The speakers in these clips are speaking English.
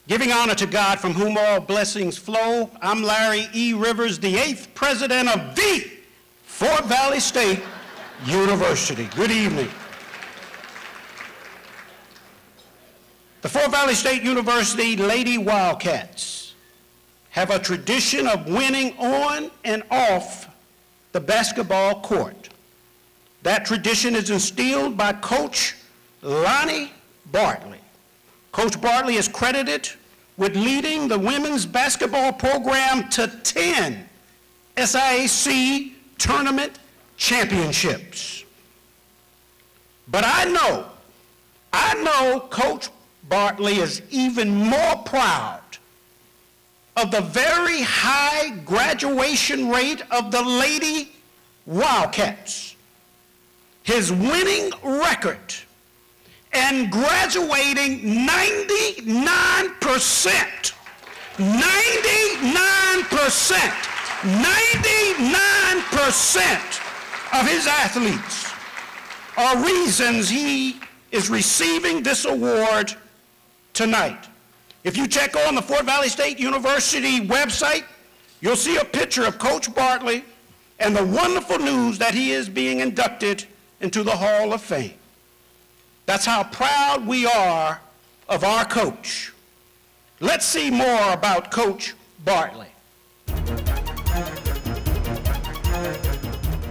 Giving honor to God from whom all blessings flow, I'm Larry E. Rivers, the 8th president of the Fort Valley State University. Good evening. The Fort Valley State University Lady Wildcats have a tradition of winning on and off the basketball court. That tradition is instilled by Coach Lonnie Bartley. Coach Bartley is credited with leading the women's basketball program to 10 SIAC tournament championships. But I know Coach Bartley is even more proud of the very high graduation rate of the Lady Wildcats. His winning record and graduating 99% of his athletes are reasons he is receiving this award tonight. If you check on the Fort Valley State University website, you'll see a picture of Coach Bartley and the wonderful news that he is being inducted into the Hall of Fame. That's how proud we are of our coach. Let's see more about Coach Bartley.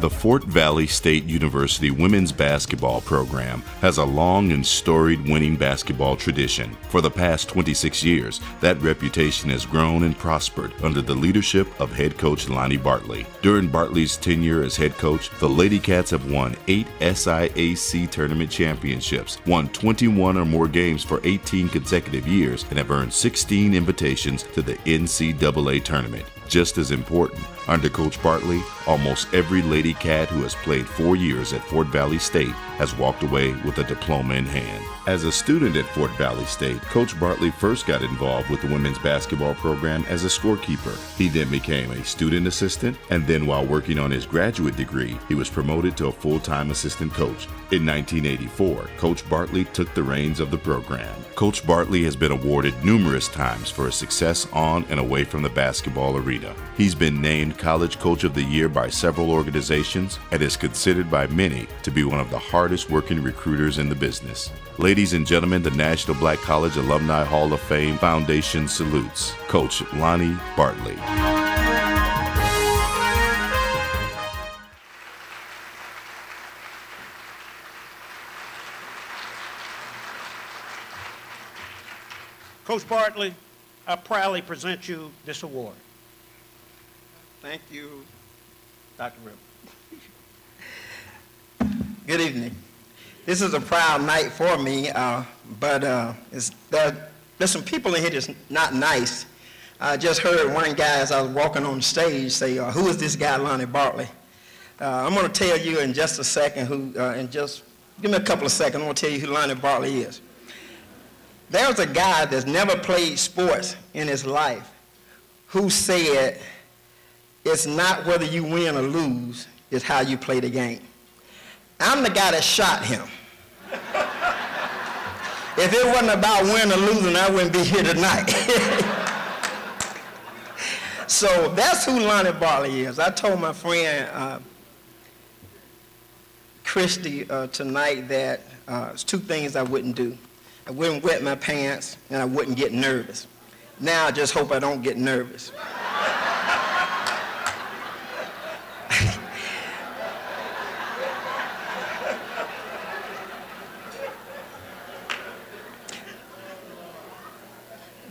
The Fort Valley State University women's basketball program has a long and storied winning basketball tradition. For the past 26 years, that reputation has grown and prospered under the leadership of head coach Lonnie Bartley. During Bartley's tenure as head coach, the Lady Cats have won 8 SIAC tournament championships, won 21 or more games for 18 consecutive years, and have earned 16 invitations to the NCAA tournament. Just as important, under Coach Bartley, almost every Lady Cat who has played 4 years at Fort Valley State has walked away with a diploma in hand. As a student at Fort Valley State, Coach Bartley first got involved with the women's basketball program as a scorekeeper. He then became a student assistant, and then while working on his graduate degree, he was promoted to a full-time assistant coach. In 1984, Coach Bartley took the reins of the program. Coach Bartley has been awarded numerous times for his success on and away from the basketball arena. He's been named College Coach of the Year by several organizations and is considered by many to be one of the hardest working recruiters in the business. Ladies and gentlemen, the National Black College Alumni Hall of Fame Foundation salutes Coach Lonnie Bartley. Coach Bartley, I proudly present you this award. Thank you, Dr. Ripple. Good evening. This is a proud night for me, but there's some people in here that's not nice. I just heard one guy as I was walking on the stage say, who is this guy, Lonnie Bartley? I'm going to tell you in just a second just give me a couple of seconds, I'm going to tell you who Lonnie Bartley is. There's a guy that's never played sports in his life who said, it's not whether you win or lose, it's how you play the game. I'm the guy that shot him. If it wasn't about winning or losing, I wouldn't be here tonight. So that's who Lonnie Bartley is. I told my friend Christy tonight that there's 2 things I wouldn't do. I wouldn't wet my pants, and I wouldn't get nervous. Now I just hope I don't get nervous.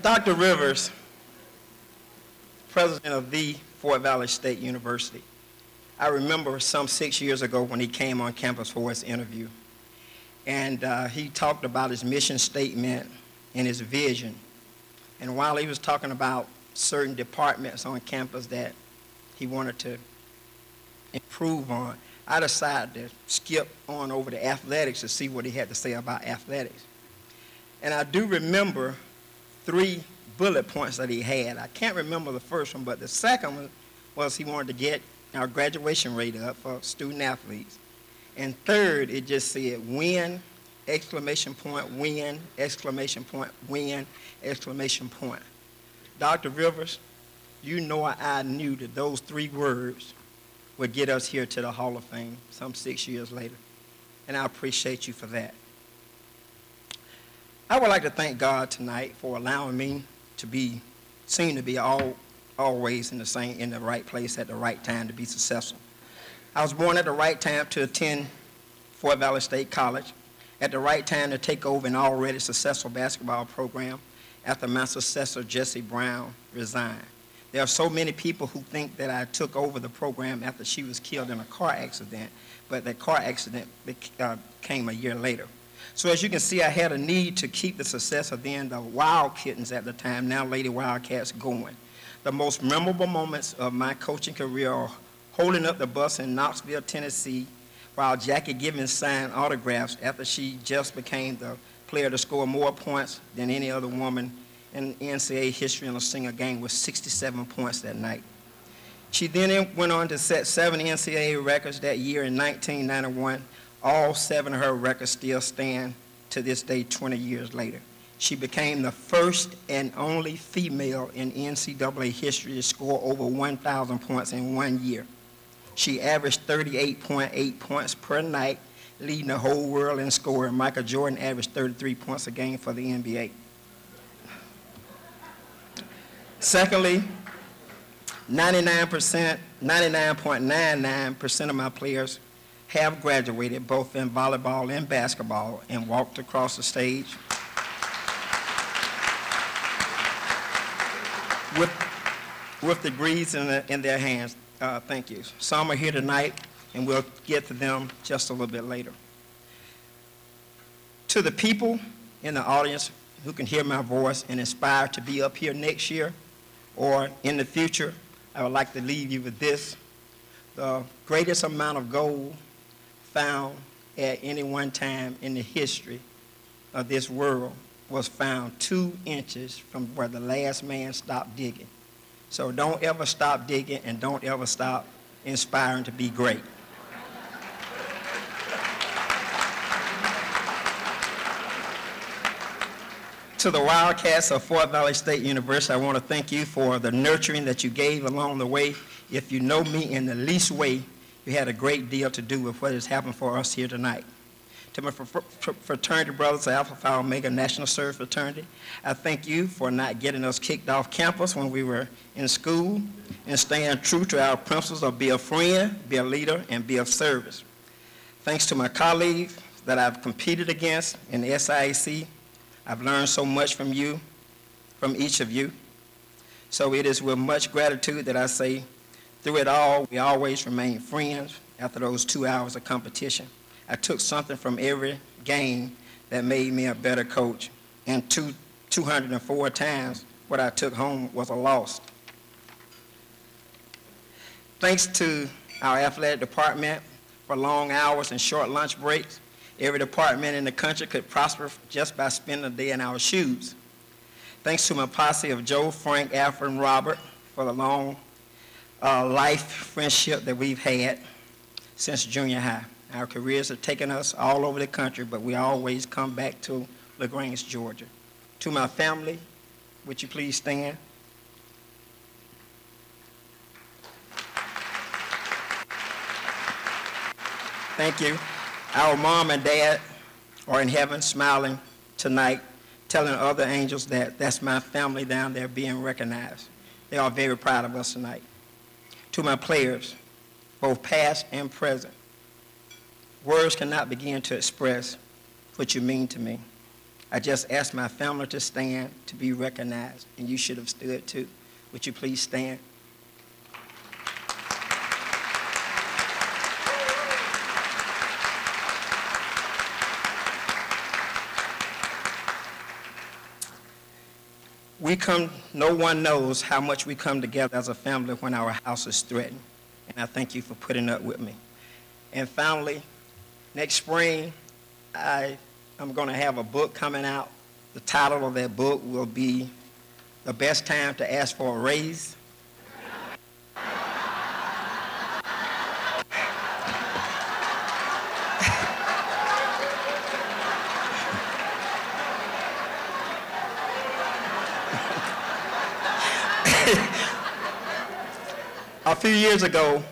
Dr. Rivers, president of the Fort Valley State University. I remember some 6 years ago when he came on campus for his interview. And he talked about his mission statement and his vision. And while he was talking about certain departments on campus that he wanted to improve on, I decided to skip on over to athletics to see what he had to say about athletics. And I do remember 3 bullet points that he had. I can't remember the first one, but the second one was he wanted to get our graduation rate up for student athletes. And third, it just said win exclamation point, win, exclamation point, win, exclamation point. Dr. Rivers, you know I knew that those 3 words would get us here to the Hall of Fame some 6 years later, and I appreciate you for that. I would like to thank God tonight for allowing me to be seen to be always in the right place at the right time to be successful. I was born at the right time to attend Fort Valley State College, at the right time to take over an already successful basketball program after my successor, Jesse Brown, resigned. There are so many people who think that I took over the program after she was killed in a car accident, but that car accident came a year later. So as you can see, I had a need to keep the success of then the Wild Kittens at the time, now Lady Wildcats, going. The most memorable moments of my coaching career are holding up the bus in Knoxville, Tennessee, while Jackie Gibbons signed autographs after she just became the player to score more points than any other woman in NCAA history in a single game with 67 points that night. She then went on to set 7 NCAA records that year in 1991. All 7 of her records still stand to this day 20 years later. She became the first and only female in NCAA history to score over 1,000 points in 1 year. She averaged 38.8 points per night, leading the whole world in scoring. Michael Jordan averaged 33 points a game for the NBA. Secondly, 99.99% of my players have graduated both in volleyball and basketball and walked across the stage with degrees in their hands. Thank you. Some are here tonight, and we'll get to them just a little bit later. To the people in the audience who can hear my voice and inspire to be up here next year or in the future, I would like to leave you with this. The greatest amount of gold found at any one time in the history of this world was found 2 inches from where the last man stopped digging. So don't ever stop digging, and don't ever stop inspiring to be great. To the Wildcats of Fort Valley State University, I want to thank you for the nurturing that you gave along the way. If you know me in the least way, you had a great deal to do with what has happened for us here tonight. To my fraternity brothers, Alpha Phi Omega National Service Fraternity, I thank you for not getting us kicked off campus when we were in school and staying true to our principles of be a friend, be a leader, and be of service. Thanks to my colleagues that I've competed against in the SIAC, I've learned so much from you, from each of you. So it is with much gratitude that I say, through it all, we always remain friends after those 2 hours of competition. I took something from every game that made me a better coach, and 204 times what I took home was a loss. Thanks to our athletic department for long hours and short lunch breaks, every department in the country could prosper just by spending a day in our shoes. Thanks to my posse of Joe, Frank, Alfred, and Robert for the long life friendship that we've had since junior high. Our careers have taken us all over the country, but we always come back to LaGrange, Georgia. To my family, would you please stand? Thank you. Our mom and dad are in heaven smiling tonight, telling other angels that that's my family down there being recognized. They are very proud of us tonight. To my players, both past and present, words cannot begin to express what you mean to me. I just asked my family to stand to be recognized, and you should have stood too. Would you please stand? No one knows how much we come together as a family when our house is threatened, and I thank you for putting up with me. And finally, next spring, I'm going to have a book coming out. The title of that book will be The Best Time to Ask for a Raise. a few years ago,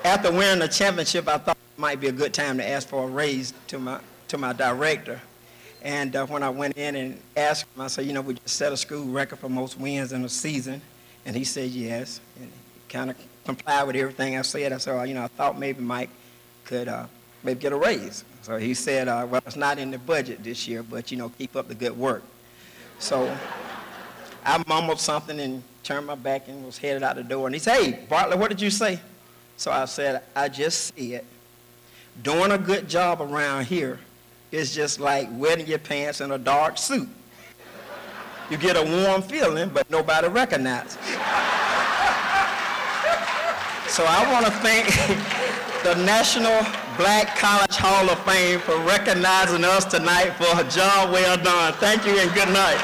after winning the championship, I thought it might be a good time to ask for a raise to my director. And when I went in and asked him, I said, you know, we just set a school record for most wins in a season. And he said yes. And he kind of complied with everything I said. I said, well, you know, I thought maybe Mike could maybe get a raise. So he said, well, it's not in the budget this year, but, you know, keep up the good work. So I mumbled something and turned my back and was headed out the door. And he said, hey, Bartlett, what did you say? So I said, I just said, doing a good job around here is just like wetting your pants in a dark suit. You get a warm feeling, but nobody recognizes it. So I want to thank the National Black College Hall of Fame for recognizing us tonight for a job well done. Thank you and good night.